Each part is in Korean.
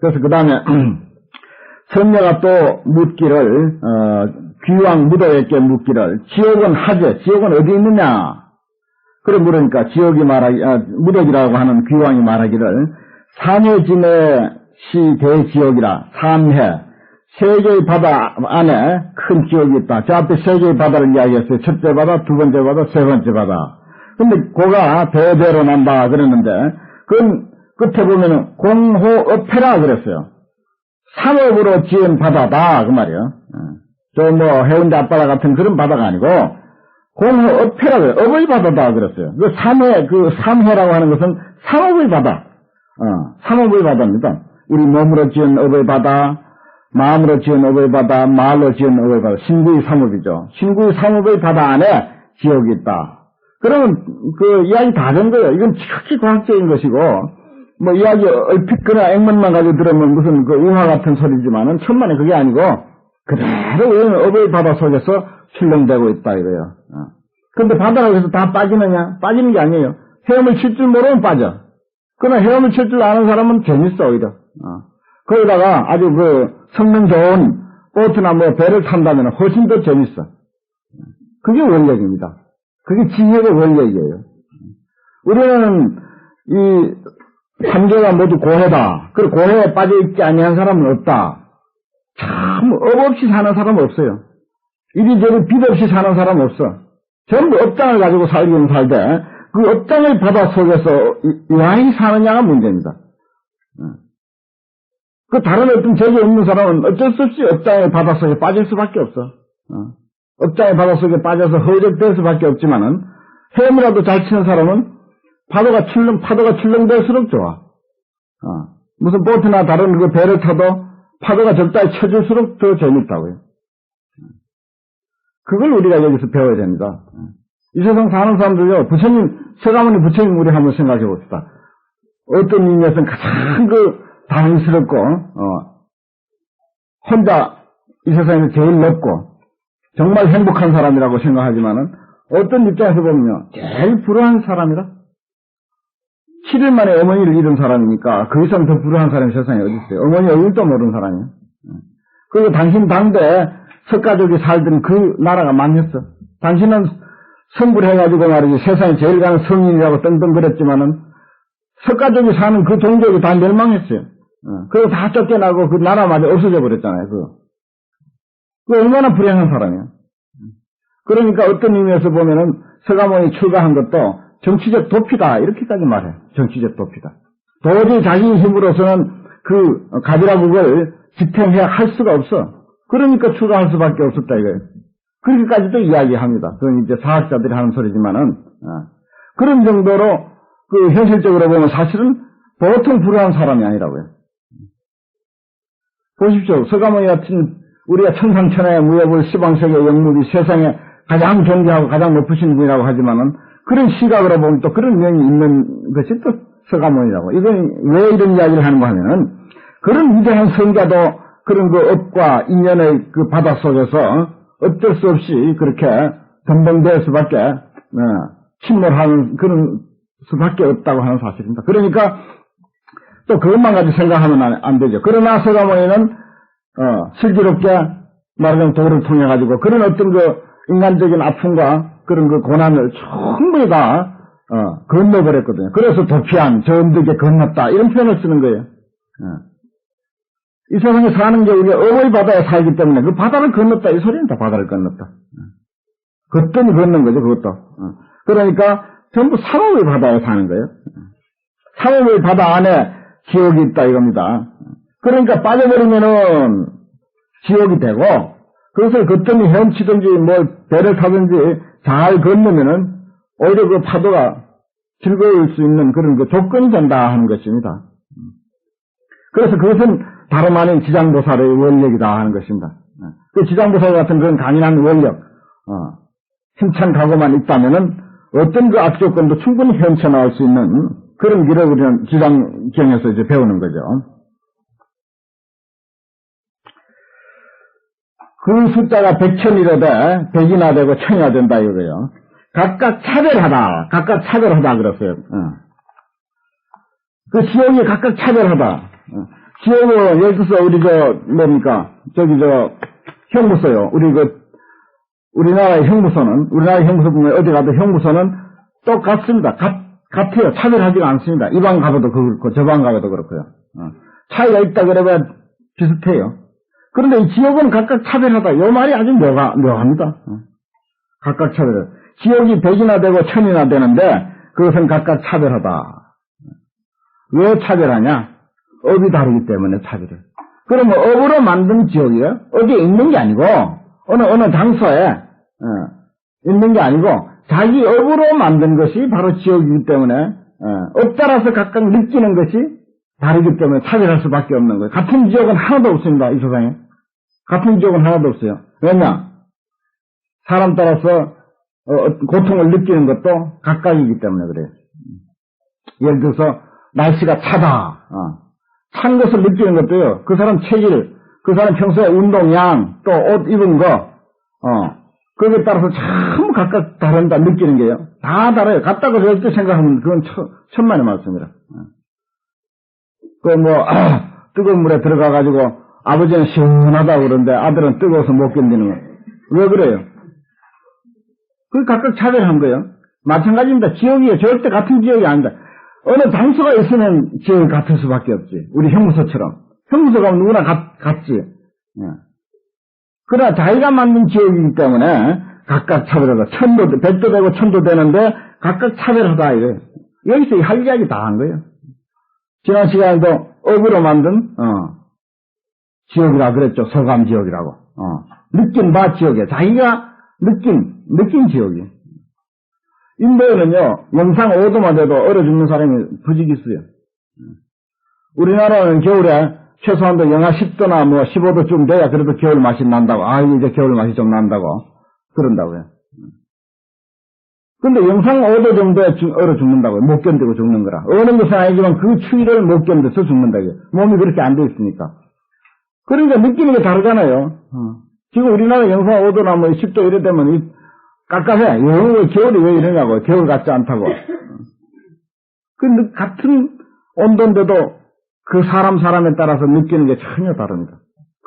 그래서 그 다음에 선녀가 또 묻기를 귀왕 무도에게 묻기를 지옥은 하제, 지옥은 어디 있느냐? 그래 물으니까 지옥이 무덕이라고 하는 귀왕이 말하기를 산해진의 시 대지옥이라 산해 세 개의 바다 안에 큰 지옥이 있다. 저 앞에 세 개의 바다를 이야기했어요. 첫째 바다, 두 번째 바다, 세 번째 바다. 근데 그가 대대로 난다 그랬는데 그건 끝에 보면은 공호업해라 그랬어요. 산업으로 지은 바다다 그 말이에요. 저 뭐 해운대 앞바다 같은 그런 바다가 아니고 공호업해라 그래요. 업의 바다다 그랬어요. 그 삼해, 그 삼해라고 하는 것은 산업의 바다. 산업의 바다입니다. 우리 몸으로 지은 업의 바다, 마음으로 지은 업의 바다, 말로 지은 업의 바다, 신구의 삼업이죠. 신구의 삼업의 바다 안에 지옥이 있다. 그러면 그 이야기 다 된 거예요. 이건 지극히 과학적인 것이고 뭐 이야기 얼핏거나 액면만 가지고 들으면 무슨 그 우화 같은 소리지만은 천만에 그게 아니고 그대로 업의 바다 속에서 출렁대고 있다 이거예요. 근데 바다라고 해서 다 빠지느냐? 빠지는 게 아니에요. 헤엄을 칠 줄 모르면 빠져. 그러나 헤엄을 칠 줄 아는 사람은 재밌어 오히려. 거기다가 아주 그 성능 좋은 보트나 뭐 배를 탄다면 훨씬 더 재밌어. 그게 원력입니다. 그게 지혜의 원력이에요. 우리는 이 삼계가 모두 고해다. 그 고해에 빠져있지 아니한 사람은 없다. 참 업 없이 사는 사람은 없어요. 이리저리 빚 없이 사는 사람은 없어. 전부 업장을 가지고 살기는 살되 그 업장의 바다 속에서 이와이 사느냐가 문제입니다. 그 다른 어떤 적이 없는 사람은 어쩔 수 없이 업장의 바다 속에 빠질 수밖에 없어. 업장의 바다 속에 빠져서 허적될 수밖에 없지만은 헤엄이라도 잘 치는 사람은 파도가 출렁될수록 좋아. 무슨 보트나 다른 그 배를 타도 파도가 적당히 쳐줄수록 더 재밌다고요. 그걸 우리가 여기서 배워야 됩니다. 이 세상 사는 사람들요, 부처님, 서가모니 부처님 우리 한번 생각해 봅시다. 어떤 의미에서는 가장 다행스럽고, 혼자 이 세상에서 제일 높고, 정말 행복한 사람이라고 생각하지만은, 어떤 입장에서 보면요, 제일 불우한 사람이라? 7일 만에 어머니를 잃은 사람이니까, 그 이상 더 불우한 사람이 세상에 어디 있어요? 어머니 얼굴도 모르는 사람이에요. 그리고 당신 당대에 석가족이 살던 그 나라가 망했어. 당신은 성불해가지고 말이지 세상에 제일 가는 성인이라고 떵떵거렸지만은 석가족이 사는 그 종족이 다 멸망했어요. 그리고 다 쫓겨나고 그 나라마저 없어져 버렸잖아요. 그 얼마나 불행한 사람이야. 그러니까 어떤 의미에서 보면은 서가모니 출가한 것도 정치적 도피다 이렇게까지 말해. 정치적 도피다. 도저히 자기 힘으로서는 그 가비라국을 지탱해야 할 수가 없어. 그러니까 출가할 수밖에 없었다 이거예요. 그렇게까지도 이야기합니다. 그건 이제 사학자들이 하는 소리지만은 그런 정도로 그 현실적으로 보면 사실은 보통 불우한 사람이 아니라고요. 보십시오. 서가모니 같은 우리가 천상천하의 무협을 시방세계 영무비 세상에 가장 존귀하고 가장 높으신 분이라고 하지만은 그런 시각으로 보면 또 그런 면이 있는 것이 또 서가모니라고. 이건 왜 이런 이야기를 하는가 하면은 그런 위대한 성자도 그런 그 업과 인연의 그 바다 속에서 어쩔 수 없이 그렇게 덤벙될 수밖에, 침몰하는 그런 수밖에 없다고 하는 사실입니다. 그러니까 또 그것만 가지고 생각하면 안 되죠. 그러나 서가모니는, 슬기롭게 말하자면 도를 통해가지고 그런 어떤 그 인간적인 아픔과 그런 그 고난을 충분히 다, 건너버렸거든요. 그래서 도피한, 저 언덕에 건넜다. 이런 표현을 쓰는 거예요. 이 세상에 사는 게 우리가 업의 바다에 살기 때문에 그 바다를 건넜다. 이 소리는 다 바다를 건넜다. 그것도 건넌 거죠, 그것도. 그러니까 전부 삼업의 바다에 사는 거예요. 삼업의 바다 안에 지옥이 있다 이겁니다. 그러니까 빠져버리면은 지옥이 되고 그것을 그때니 헤엄치든지 뭐 배를 타든지 잘 건너면은 오히려 그 파도가 즐거울 수 있는 그런 그 조건이 된다 하는 것입니다. 그래서 그것은 다름 아닌 지장보살의 원력이다 하는 것입니다. 그 지장보살 같은 그런 강인한 원력, 힘찬 각오만 있다면은 어떤 그 악조건도 충분히 헤엄쳐나올 수 있는 그런 길을 우리는 지장경에서 이제 배우는 거죠. 그 숫자가 100천이라도 100이나 되고 1000이나 된다 이거예요. 각각 차별하다 그랬어요. 그 지역이 각각 차별하다. 지역은, 예를 들어서, 우리 뭡니까? 형무소요. 우리나라의 형무소 보면 어디 가도 형무소는 똑같습니다. 같아요. 차별하지가 않습니다. 이 방 가봐도 그렇고, 저 방 가봐도 그렇고요. 차이가 있다 그러면 비슷해요. 그런데 이 지역은 각각 차별하다. 요 말이 아주 묘합니다. 각각 차별하다. 지역이 100이나 되고 1000이나 되는데, 그것은 각각 차별하다. 왜 차별하냐? 업이 다르기 때문에 차별해. 그러면 업으로 만든 지역이요? 어디에 있는 게 아니고, 어느 장소에, 있는 게 아니고, 자기 업으로 만든 것이 바로 지역이기 때문에, 업 따라서 각각 느끼는 것이 다르기 때문에 차별할 수밖에 없는 거예요. 같은 지역은 하나도 없습니다, 이 세상에. 같은 지역은 하나도 없어요. 왜냐? 사람 따라서, 고통을 느끼는 것도 각각이기 때문에 그래요. 예를 들어서, 날씨가 차다. 찬 것을 느끼는 것도요. 그 사람 체질, 그 사람 평소에 운동량, 또 옷 입은 거, 거기에 따라서 참 각각 다른다 느끼는 게요. 다 달라요. 같다고 절대 생각하면 그건 천만의 말씀이라. 뜨거운 물에 들어가가지고 아버지는 시원하다고 그러는데 아들은 뜨거워서 못 견디는 거. 왜 그래요? 그게 각각 차별한 거예요. 마찬가지입니다. 지역이에요. 절대 같은 지역이 아니다. 어느 장소가 있으면 지역이 같을 수밖에 없지. 우리 형무소처럼. 형무소 가면 누구나 같지. 그러나 자기가 만든 지역이기 때문에 각각 차별하다. 백도 되고 천도 되는데 각각 차별하다. 이거예요. 여기서 할 이야기 다 한 거예요. 지난 시간에도 업으로 만든 지역이라 그랬죠. 소감 지역이라고. 느낀 바 지역이에요. 자기가 느낀 지역이에요. 인도에는요, 영상 5도만 돼도 얼어 죽는 사람이 부직 있어요. 우리나라는 겨울에 최소한도 영하 10도나 15도쯤 돼야 그래도 겨울 맛이 난다고. 이제 겨울 맛이 좀 난다고. 그런다고요. 근데 영상 5도 정도에 얼어 죽는다고요. 못 견디고 죽는 거라. 어느 것은 아니지만 그 추위를 못 견뎌서 죽는다고요. 몸이 그렇게 안 돼 있으니까. 그러니까 느끼는 게 다르잖아요. 지금 우리나라 영상 5도나 10도 이래 되면 깝깝해. 겨울이 왜 이러냐고. 겨울 같지 않다고. 같은 온도인데도 그 사람에 따라서 느끼는 게 전혀 다릅니다.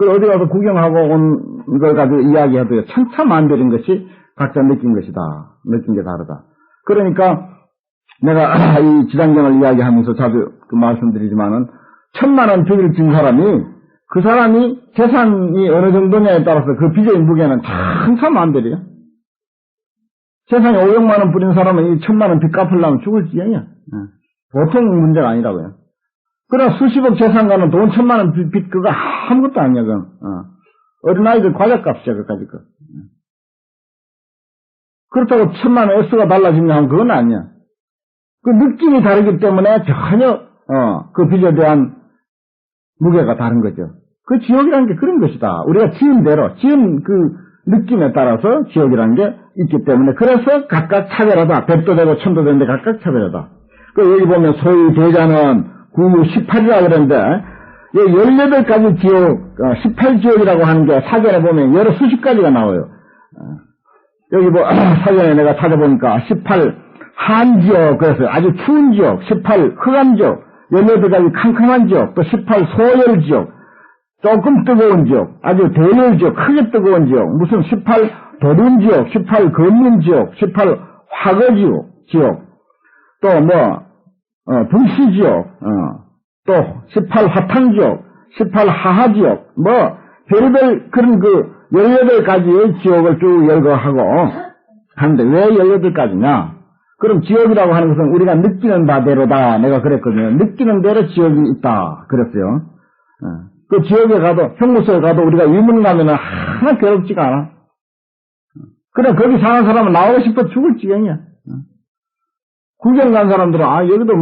어디 가서 구경하고 온 걸 가지고 이야기해도 천차만별인 것이 각자 느낀 것이다. 느낀 게 다르다. 그러니까 내가 이 지장경을 이야기하면서 자주 말씀드리지만은 1000만원 빚을 진 사람이 그 사람이 재산이 어느 정도냐에 따라서 그 빚의 무게는 천차만별이에요. 세상에 500만원 부린 사람은 이 1000만원 빚 갚으려면 죽을 지경이야. 보통 문제가 아니라고요. 그러나 수십억 재산가는 돈 1000만원 빚 그거 아무것도 아니야, 그건. 어린아이들 과자값이야, 그까짓 거. 그렇다고 1000만원 S가 달라지냐 하면 그건 아니야. 그 느낌이 다르기 때문에 전혀, 그 빚에 대한 무게가 다른 거죠. 그 지역이라는 게 그런 것이다. 우리가 지은 대로, 지은 그 느낌에 따라서 지역이라는 게 있기 때문에 그래서 각각 차별하다. 100도 되고 1000도 되는데 각각 차별하다. 여기 보면 소위 대자는 9, 18이라고 그러는데 18가지 지역, 18지역이라고 하는 게 사전에 보면 여러 수십 가지가 나와요. 여기 사전에 내가 찾아보니까 18 한지역, 그래서 아주 추운 지역, 18 흑암지역, 18가지 캄캄한 지역, 또 18 소열지역, 조금 뜨거운 지역, 아주 대열지역, 크게 뜨거운 지역, 무슨 18 도lun지역, 18 검문지역, 18 화거지역, 또 불시지역, 또 18 화탕지역, 18 하하지역, 별별 그런 18가지의 지역을 쭉 열거하고 하는데 왜 18가지냐? 그럼 지역이라고 하는 것은 우리가 느끼는 바대로다. 내가 그랬거든요. 느끼는 대로 지역이 있다. 그랬어요. 그 지역에 가도, 형무소에 가도 우리가 위문 가면은 하나 괴롭지가 않아. 그래, 거기 사는 사람은 나오고 싶어 죽을 지경이야. 구경 간 사람들은, 여기도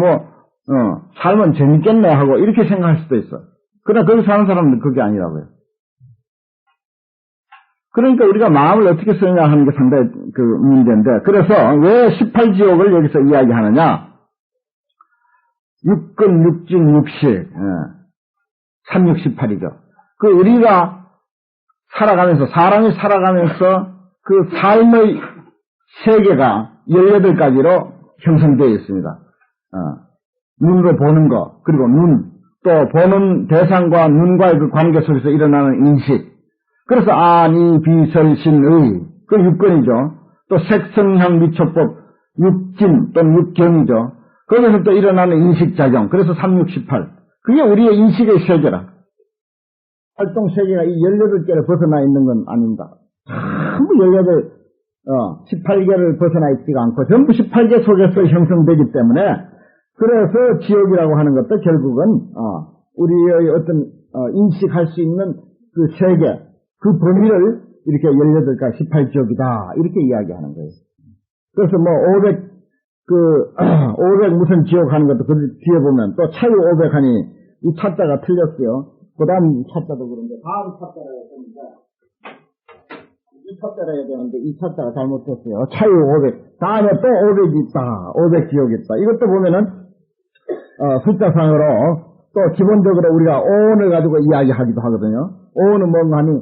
살면 재밌겠네 하고 이렇게 생각할 수도 있어. 그러나 거기 사는 사람은 그게 아니라고요. 그러니까 우리가 마음을 어떻게 쓰느냐 하는 게 상당히 그 문제인데, 그래서 왜 18지옥을 여기서 이야기하느냐? 육근, 육진, 육식, 3618이죠. 우리가 살아가면서, 사람이 살아가면서 그 삶의 세계가 18가지로 형성되어 있습니다. 눈으로 보는 거, 그리고 눈, 또 보는 대상과 눈과의 그 관계 속에서 일어나는 인식. 그래서 아니 비설신의 그 육근이죠. 또 색성향 미촉법 육진 또는 육경이죠. 거기서 또 일어나는 인식작용. 그래서 3618. 그게 우리의 인식의 세계라. 활동 세계가 이 18개를 벗어나 있는 건 아닙니다. 전부 18개를 벗어나 있지가 않고 전부 18개 속에서 형성되기 때문에 그래서 지옥이라고 하는 것도 결국은 우리의 어떤 인식할 수 있는 그 세계, 그 범위를 이렇게 18가지 18지옥이다 이렇게 이야기하는 거예요. 그래서 뭐 500 무슨 지옥 하는 것도 그 뒤에 보면 또 차유 500 하니 이 차자가 틀렸어요. 그 다음 차자도 그런데 다음 차자라 해야 되는데 이 차자라 해야 되는데 이 차자가 잘못됐어요. 차유 500 다음에 또 500이 있다. 500 지옥이 있다. 이것도 보면은 숫자상으로 또 기본적으로 우리가 오온을 가지고 이야기하기도 하거든요. 오온은 뭔가 하니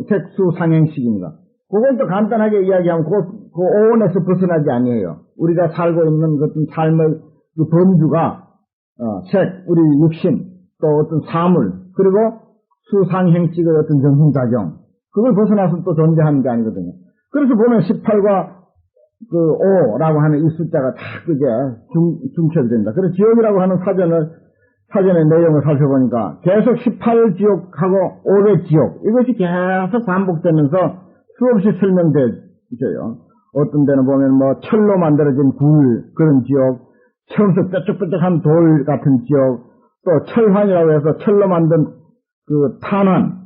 색수상행식입니다. 그걸 또 간단하게 이야기하면 그 오온에서 벗어나지 아니에요. 우리가 살고 있는 어떤 삶의 그 범주가 색, 우리 육신, 또 어떤 사물, 그리고 수상행식의 어떤 정신작용, 그걸 벗어나서 또 존재하는 게 아니거든요. 그래서 보면 18과 그 5라고 하는 이 숫자가 다 그게 중첩된다. 그래서 지옥이라고 하는 사전의 내용을 살펴보니까 계속 18지옥하고 500지옥 이것이 계속 반복되면서 수없이 설명되죠. 어떤 데는 보면 뭐 철로 만들어진 굴 그런 지옥, 처음부터 뾰족뾰족한 돌 같은 지옥, 또 철환이라고 해서 철로 만든 그 탄환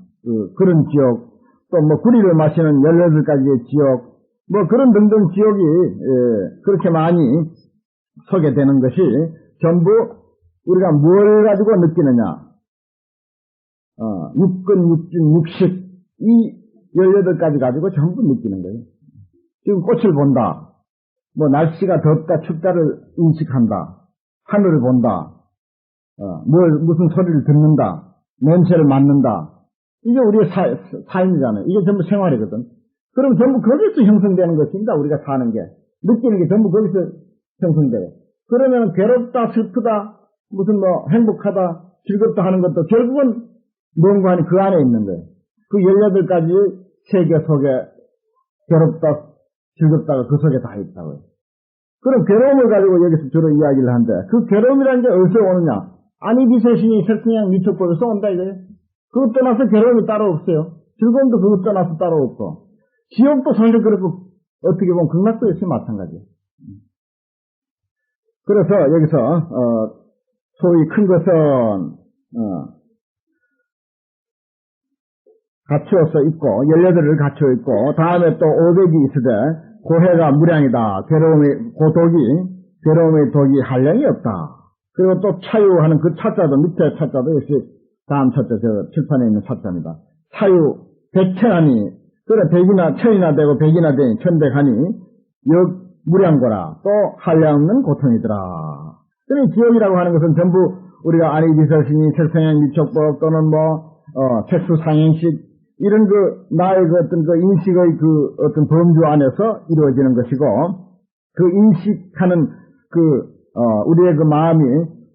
그런 지옥, 또 뭐 구리를 마시는 18가지의 지옥, 뭐 그런 등등 지옥이 그렇게 많이 소개되는 것이 전부 우리가 뭘 가지고 느끼느냐. 육근, 육진, 육식 이 18가지 가지고 전부 느끼는 거예요. 지금 꽃을 본다. 뭐 날씨가 덥다 춥다를 인식한다. 하늘을 본다. 무슨 소리를 듣는다. 냄새를 맡는다. 이게 우리의 삶이잖아요. 이게 전부 생활이거든. 그럼 전부 거기서 형성되는 것입니다. 우리가 사는 게. 느끼는 게 전부 거기서 형성돼요. 그러면 괴롭다, 슬프다, 무슨 뭐 행복하다, 즐겁다 하는 것도 결국은 뭔가 하니 그 안에 있는 거예요. 그 18가지 세계 속에 괴롭다, 즐겁다가 그 속에 다 있다고요. 그럼 괴로움을 가지고 여기서 주로 이야기를 하는데 그 괴로움이라는 게 어디서 오느냐? 아니비세신이 색성향 미촉법에서 온다 이거예요. 그것 떠나서 괴로움이 따로 없어요. 즐거움도 그것 떠나서 따로 없고 지옥도 사실 그렇고 어떻게 보면 극락도 역시 마찬가지예요. 그래서 여기서 소위 큰 것은 갖추어서 있고 18을 갖추어 있고 다음에 또 500이 있으되 고해가 무량이다. 괴로움의 독이 한량이 없다. 그리고 또 차유하는 그 차자도 밑에 차자도 역시 다음 차자 저 칠판에 있는 차자입니다. 차유 백천하니 그래 백이나 천이나 되고 백이나 되니 천백하니 역 무량거라 또 한량 없는 고통이더라. 그래 지옥이라고 하는 것은 전부 우리가 아니비설신이 색성향 미촉법 또는 뭐 색수상행식 이런 나의 어떤 인식의 어떤 범주 안에서 이루어지는 것이고, 그 인식하는 우리의 마음이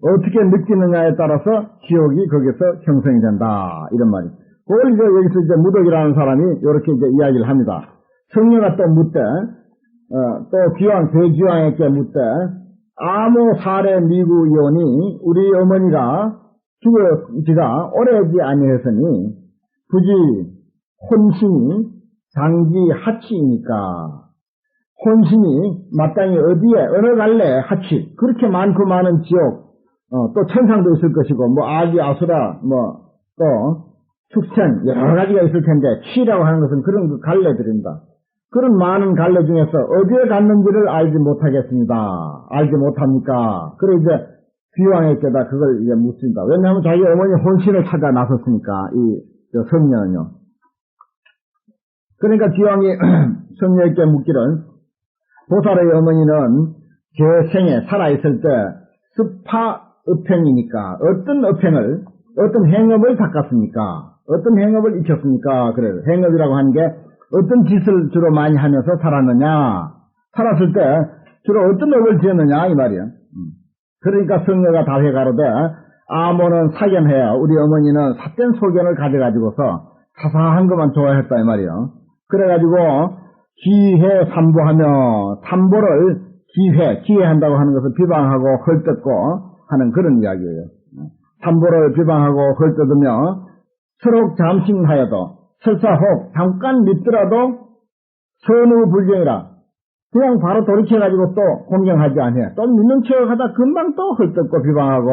어떻게 느끼느냐에 따라서 지옥이 거기서 형성이 된다. 이런 말이. 그걸 여기서 무덕이라는 사람이 이렇게 이야기를 합니다. 성녀가 또 묻되, 또 귀왕, 대귀왕에게 묻되, 아무 사례 미구 이오니 우리 어머니가 죽어지가 오래지 아니했으니, 굳이 혼신이 장기 하치이니까 혼신이 마땅히 어디에 어느 갈래 하치 그렇게 많고 많은 지옥 또 천상도 있을 것이고 뭐 아기 아수라 뭐 또 축생 여러 가지가 있을 텐데 치라고 하는 것은 그런 그 갈래들입니다. 그런 많은 갈래 중에서 어디에 갔는지를 알지 못하겠습니다. 알지 못합니까? 그래 이제 귀왕에게다 그걸 이제 묻습니다. 왜냐하면 자기 어머니 혼신을 찾아 나섰으니까 성녀는요. 그러니까 귀왕이 성녀에게 묻기를 보살의 어머니는 제생에 살아있을 때 습파업행이니까 어떤 행업을 닦았습니까? 어떤 행업을 익혔습니까? 그래요. 행업이라고 하는 게 어떤 짓을 주로 많이 하면서 살았느냐? 살았을 때 주로 어떤 업을 지었느냐? 이 말이에요. 그러니까 성녀가 답해 가로되 아모는 사견해야 우리 어머니는 삿된 소견을 가져가지고서 사사한 것만 좋아했다 이 말이요. 그래가지고 기회 삼보하며 삼보를 기회한다고 하는 것을 비방하고 헐뜯고 하는 그런 이야기예요. 삼보를 비방하고 헐뜯으며 서로 잠심하여도 설사 혹 잠깐 믿더라도 선우불경이라 그냥 바로 돌이켜가지고 또 공경하지 않아요. 또 믿는 척하다 금방 또 헐뜯고 비방하고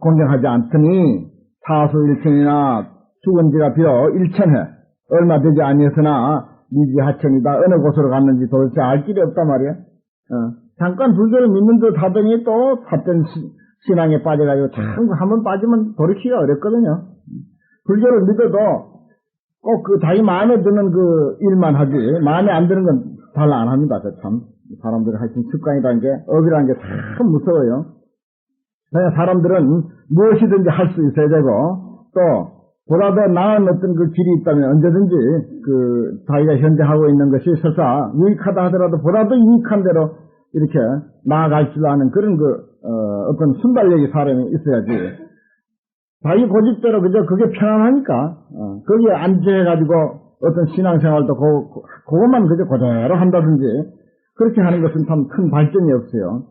공경하지 않더니 사수일천이나 죽은 지가 비록 1000해 얼마 되지 아니었으나 미지하천이다. 어느 곳으로 갔는지 도대체 알 길이 없단 말이야. 잠깐 불교를 믿는 듯 하더니 또 삿된 신앙에 빠져가지고 참 한번 빠지면 돌이키기가 어렵거든요. 불교를 믿어도 꼭 그 자기 마음에 드는 그 일만 하지 마음에 안 드는 건 잘 안 합니다. 참 사람들이 하여튼 습관이라는 게 업이라는 게 참 무서워요. 그러니까 사람들은 무엇이든지 할 수 있어야 되고 또 보다 더 나은 어떤 그 길이 있다면 언제든지 그 자기가 현재 하고 있는 것이 설사 유익하다 하더라도 보다 더 유익한 대로 이렇게 나아갈 줄 아는 그런 어떤 순발력이 사람이 있어야지. 자기 고집대로 그저 그게 편안하니까 거기에 안주해가지고 어떤 신앙생활도 그것만 그저 그대로 한다든지 그렇게 하는 것은 참 큰 발전이 없어요.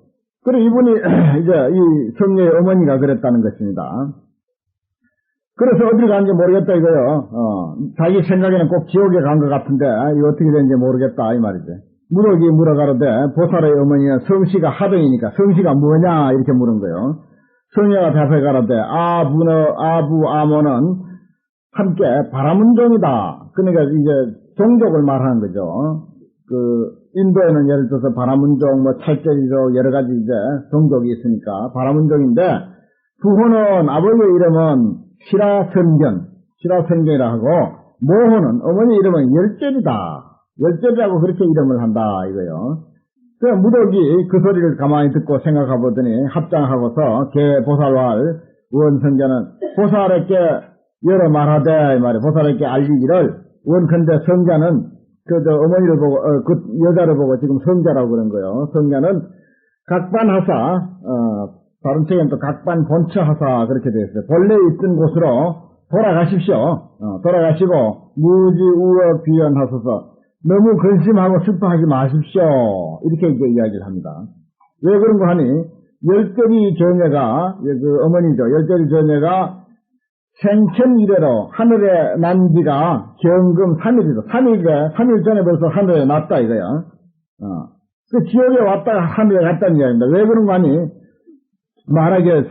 그래 이분이 이제 이 성녀의 어머니가 그랬다는 것입니다. 그래서 어디를 갔는지 모르겠다 이거요. 자기 생각에는 꼭 지옥에 간 것 같은데 이거 어떻게 되는지 모르겠다 이 말이죠. 무럭이 물어가로되 보살의 어머니는 성씨가 하등이니까 성씨가 뭐냐 이렇게 물은 거예요. 성녀가 대답해 가로되 아부 아모는 함께 바라문종이다. 그러니까 이제 종족을 말하는 거죠. 그 인도에는 예를 들어서 바라문종, 찰제리족 여러 가지 이제 종족이 있으니까 바라문종인데 부호는 아버지의 이름은 시라선견이라 하고 모호는 어머니 이름은 열절이라고 그렇게 이름을 한다 이거요. 그 무덕이 그 소리를 가만히 듣고 생각해 보더니 합장하고서 개보살왈 원성자는 보살에게 여러 말하되 이 말이에요. 보살에게 알리기를 원컨대 성자는 어머니를 보고 그 여자를 보고 지금 성자라고 그런 거예요. 성자는 각반하사 다른 책에는 또 각반본처하사 그렇게 되어 있어요. 본래 있던 곳으로 돌아가십시오. 돌아가시고 무지 우억 비연하소서. 너무 근심하고 슬퍼하지 마십시오. 이렇게 이제 이야기를 합니다. 왜 그런가 하니 열대리 전녀가 그 어머니죠. 열대리 전녀가 생천 이래로 하늘에 난 지가 경금 3일이죠. 3일 전에 벌써 하늘에 났다 이거야. 그 지옥에 왔다가 하늘에 갔다는 이야기입니다. 왜 그런가 하니 말하기에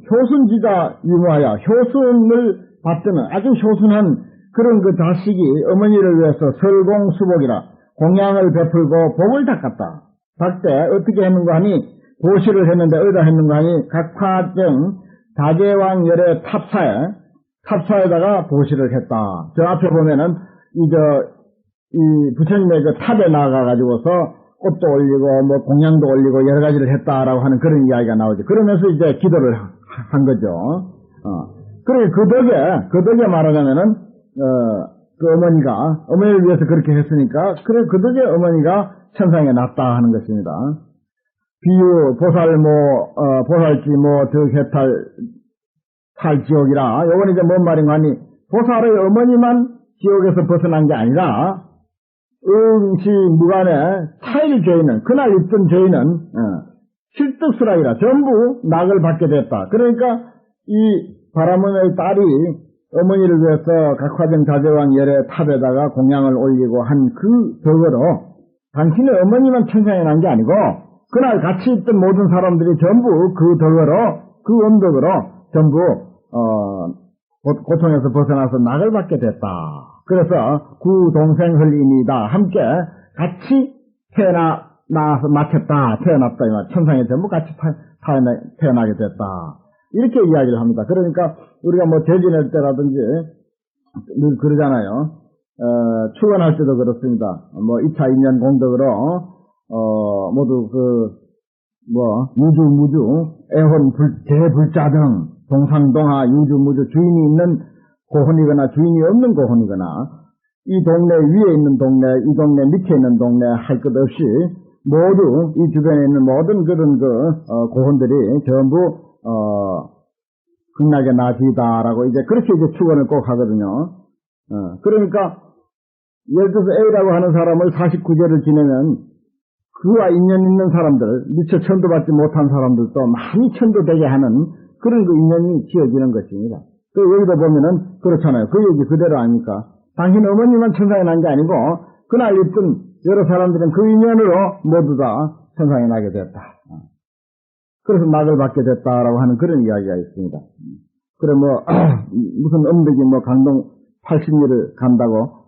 효순지가 유무하여 효순을 받드는 아주 효순한 그런 그 자식이 어머니를 위해서 설공수복이라 공양을 베풀고 복을 닦았다. 닦되 어떻게 했는가 하니 보시를 했는데 어디다 했는가 하니 각화정 다제왕열의 탑사에다가 보시를 했다. 저 앞에 보면은 이 부처님의 그 탑에 나가가지고서 꽃도 올리고 공양도 올리고 여러 가지를 했다라고 하는 그런 이야기가 나오죠. 그러면서 이제 기도를 한 거죠. 그래 그 덕에 말하자면은 그 어머니를 위해서 그렇게 했으니까 그래 그 덕에 어머니가 천상에 났다 하는 것입니다. 비유 보살지 탈지옥이라 요건 이제 뭔 말인가 하니 보살의 어머니만 지옥에서 벗어난 게 아니라 응시 무간에 타일 죄인은 그날 있던 죄인은 실득수라이라 전부 낙을 받게 됐다. 그러니까 이 바라문의 딸이 어머니를 위해서 각화정 자제왕 열의 탑에다가 공양을 올리고 한 그 덕으로 당신의 어머니만 천상에 난 게 아니고 그날 같이 있던 모든 사람들이 전부 그 덕으로 그 언덕으로 전부 고통에서 벗어나서 낙을 받게 됐다. 그래서 구동생흘이니다 함께 같이 태어나서 마쳤다. 태어났다. 천상에 전부 같이 태어나게 됐다. 이렇게 이야기를 합니다. 그러니까 우리가 대진할 때라든지 늘 그러잖아요. 축원할 때도 그렇습니다. 2차 인연 공덕으로 모두 유주무주 애혼 대불자 등 동상동하 유주무주 주인이 있는 고혼이거나 주인이 없는 고혼이거나 이 동네 위에 있는 동네 이 동네 밑에 있는 동네 할 것 없이 모두 이 주변에 있는 모든 그런 고혼들이 전부 극락의 나지다라고 이제 그렇게 이제 축원을 꼭 하거든요. 그러니까 예를 들어서 A라고 하는 사람을 49제를 지내면 그와 인연 있는 사람들, 미처 천도받지 못한 사람들도 많이 천도되게 하는 그런 그 인연이 지어지는 것입니다. 그 여기도 보면은 그렇잖아요. 그 얘기 그대로 아닙니까? 당신 어머니만 천상에 난 게 아니고 그날 있던 여러 사람들은 그 인연으로 모두 다 천상에 나게 됐다. 그래서 낙을 받게 됐다라고 하는 그런 이야기가 있습니다. 그래 뭐 무슨 엄덕이 뭐 강동 80리를 간다고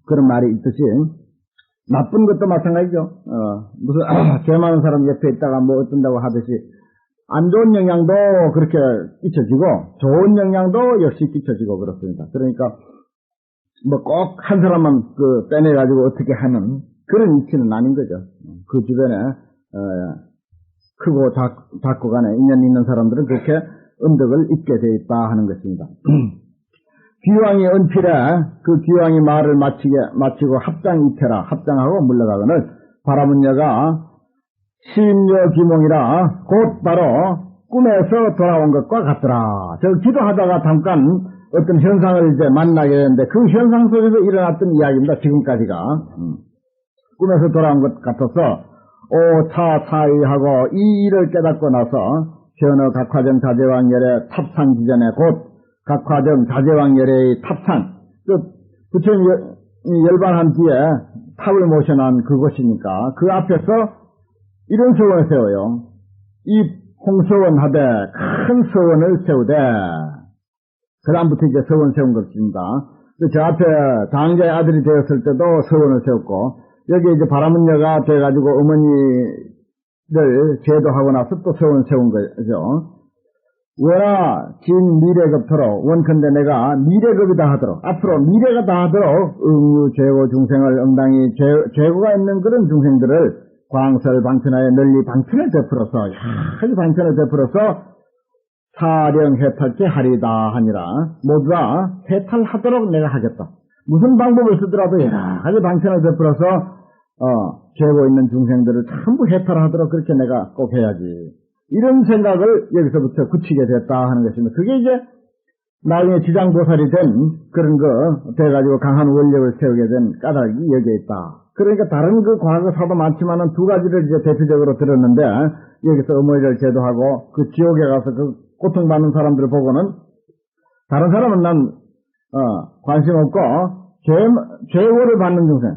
그런 말이 있듯이 나쁜 것도 마찬가지죠. 무슨 죄 많은 사람 옆에 있다가 뭐 어쩐다고 하듯이 안 좋은 영향도 그렇게 끼쳐지고 좋은 영향도 역시 끼쳐지고 그렇습니다. 그러니까 뭐 꼭 한 사람만 그 빼내가지고 어떻게 하는 그런 이치는 아닌 거죠. 그 주변에 크고 작고 간에 인연 있는 사람들은 그렇게 음덕을 입게 돼 있다 하는 것입니다. 귀왕이 은필에 그 귀왕이 말을 마치고 합장이태라 합장하고 물러가거늘 바라문 여가 시임여 기몽이라 곧 바로 꿈에서 돌아온 것과 같더라. 저 기도하다가 잠깐 어떤 현상을 이제 만나게 되는데 그 현상 속에서 일어났던 이야기입니다. 지금까지가 꿈에서 돌아온 것 같아서 오차사의하고 이 일을 깨닫고 나서 현어 각화정 자제왕열의 탑상 기전에 곧 각화정 자제왕열의 탑상 그 부처님 열반한 뒤에 탑을 모셔놓은 그곳이니까 그 앞에서 이런 서원을 세워요. 이 홍서원하되 큰 서원을 세우되 그 다음부터 이제 서원 세운 것입니다. 저 앞에 장자의 아들이 되었을 때도 서원을 세웠고 여기 이제 바라문여가 돼가지고 어머니를 제도하고 나서 또 서원 세운 거죠. 원하 진 미래급토록 원컨대 내가 미래급이다 하도록 앞으로 미래가 다 하도록 응유 제고 중생을 응당히 제고가 있는 그런 중생들을 광설 방편하여 널리 방편을 베풀어서 여러 방편을 베풀어서 사령 해탈케 하리다 하니라. 모두 다 해탈하도록 내가 하겠다. 무슨 방법을 쓰더라도 여러 가지 방편을 베풀어서 죄고 있는 중생들을 전부 해탈하도록 그렇게 내가 꼭 해야지. 이런 생각을 여기서부터 굳히게 됐다 하는 것입니다. 그게 이제 나중에 지장보살이 된 그런 거 돼가지고 강한 원력을 세우게 된 까닭이 여기에 있다. 그러니까 다른 그 과거사도 많지만은 두 가지를 이제 대표적으로 들었는데 여기서 어머니를 제도하고 그 지옥에 가서 그 고통받는 사람들을 보고는 다른 사람은 난 관심 없고 죄고를 받는 중생,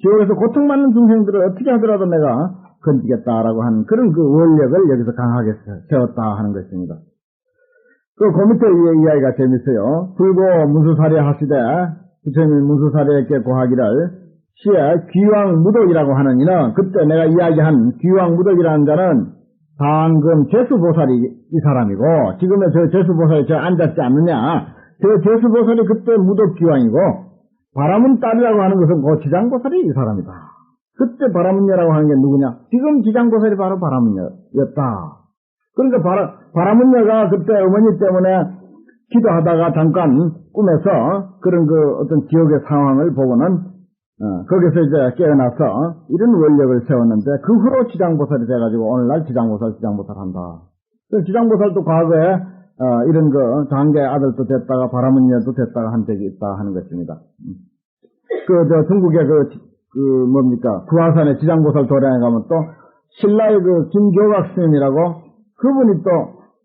지옥에서 고통받는 중생들을 어떻게 하더라도 내가 건지겠다라고 하는 그런 그 원력을 여기서 강하게 세웠다 하는 것입니다. 그 밑에 이 이야기가 재밌어요. 불고 문수사례 하시되 부처님이 문수사례에게 고하기를 시에 귀왕무덕이라고 하는 이는 그때 내가 이야기한 귀왕무덕이라는 자는 방금 제수보살이 이 사람이고 지금의 저 제수보살이 저 앉았지 않느냐. 저 제수보살이 그때 무덕귀왕이고 바라문 딸이라고 하는 것은 그 지장보살이 이 사람이다. 그때 바라문여라고 하는 게 누구냐? 지금 지장보살이 바로 바라문여였다. 그러니까 바라문여가 그때 어머니 때문에 기도하다가 잠깐 꿈에서 그런 그 어떤 지옥의 상황을 보고는 거기서 이제 깨어나서 이런 원력을 세웠는데 그 후로 지장보살이 돼가지고 오늘날 지장보살 한다. 그래서 지장보살도 과거에 이런 거 장자의 아들도 됐다가 바라문여도 됐다가 한 적이 있다 하는 것입니다. 중국의 뭡니까 구화산의 지장보살 도량에 가면 또 신라의 그 김교각 스님이라고 그분이 또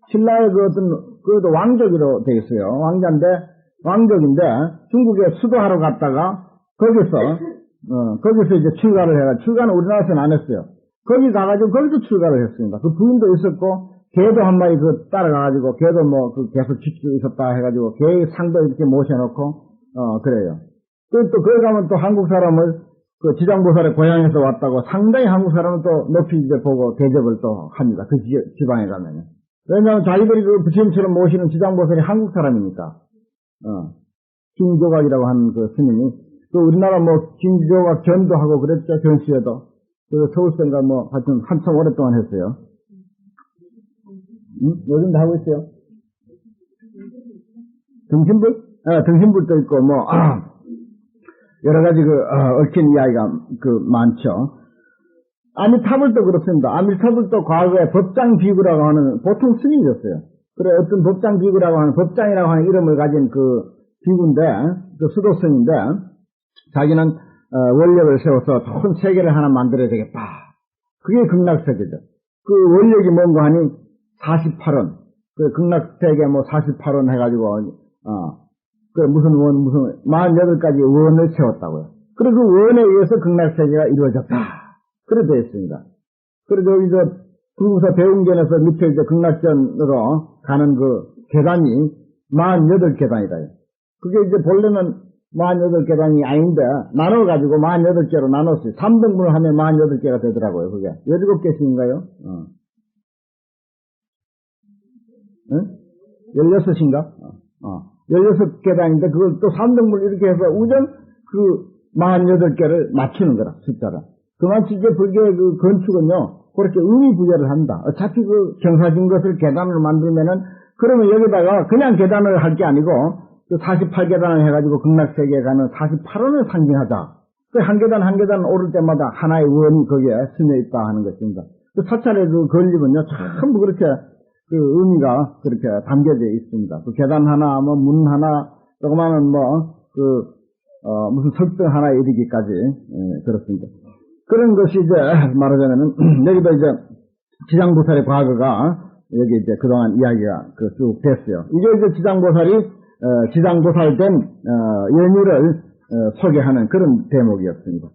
신라의 그 어떤 그것도 왕족으로 되어 있어요. 왕족인데 중국에 수도하러 갔다가 거기서 이제 출가를 해가지고, 출가는 우리나라에서는 안 했어요. 거기 가가지고, 거기서 출가를 했습니다. 그 부인도 있었고, 개도 한 마리 따라가가지고, 개도 계속 지키고 있었다 해가지고, 개의 상도 이렇게 모셔놓고, 그래요. 또 거기 가면 또 한국 사람을, 그 지장보살의 고향에서 왔다고, 상당히 한국 사람은 또 높이 이제 보고 대접을 또 합니다. 그 지방에 가면은. 왜냐하면 자기들이 그 부처님처럼 모시는 지장보살이 한국 사람이니까, 김조각이라고 하는 그 스님이, 우리나라 김조각 전도하고 그랬죠, 전시회도. 서울선가 하여튼 한참 오랫동안 했어요. 요즘도 하고 있어요. 등신불? 등신불도 있고, 여러 가지 얽힌 이야기가 많죠. 아미타불도 그렇습니다. 아미타불도 과거에 법장 비구라고 하는 보통 스님이었어요. 그래, 어떤 법장이라고 하는 이름을 가진 그 기구인데, 그 수도승인데, 자기는, 원력을 세워서 좋은 세계를 하나 만들어야 되겠다. 그게 극락세계죠. 그 원력이 뭔가 하니, 48원. 그 극락세계 뭐 48원 해가지고, 그 무슨 48가지 원을 세웠다고요. 그리고 그 원에 의해서 극락세계가 이루어졌다. 그래 되어 있습니다. 그래서 여기 불구사 대웅전에서 밑에 이제 극락전으로 가는 그 계단이 48계단이다. 그게 이제 본래는 48계단이 아닌데, 나눠가지고 48개로 나눴어요. 3등분을 하면 48개가 되더라고요, 그게. 17개씩인가요? 16인가? 16계단인데, 그걸 또 3등분 이렇게 해서 우전 그 48개를 맞추는 거라, 숫자를. 그만치 이제 불교의 그 건축은요, 그렇게 의미부여를 한다. 어차피 그 경사진 것을 계단으로 만들면은, 그러면 여기다가 그냥 계단을 할 게 아니고, 그 48계단을 해가지고 극락세계에 가는 48원을 상징하자. 그 한 계단 한 계단 오를 때마다 하나의 원이 거기에 스며 있다 하는 것입니다. 그 사찰의 그 건립은요, 전부 그렇게 그 의미가 그렇게 담겨져 있습니다. 그 계단 하나, 뭐 문 하나, 조그마한 무슨 석등 하나 이르기까지, 그렇습니다. 그런 것이 이제 말하자면은, 여기도 이제 지장보살의 과거가 여기 이제 그동안 이야기가 쭉 됐어요. 이게 이제 지장보살된 연유를 소개하는 그런 대목이었습니다.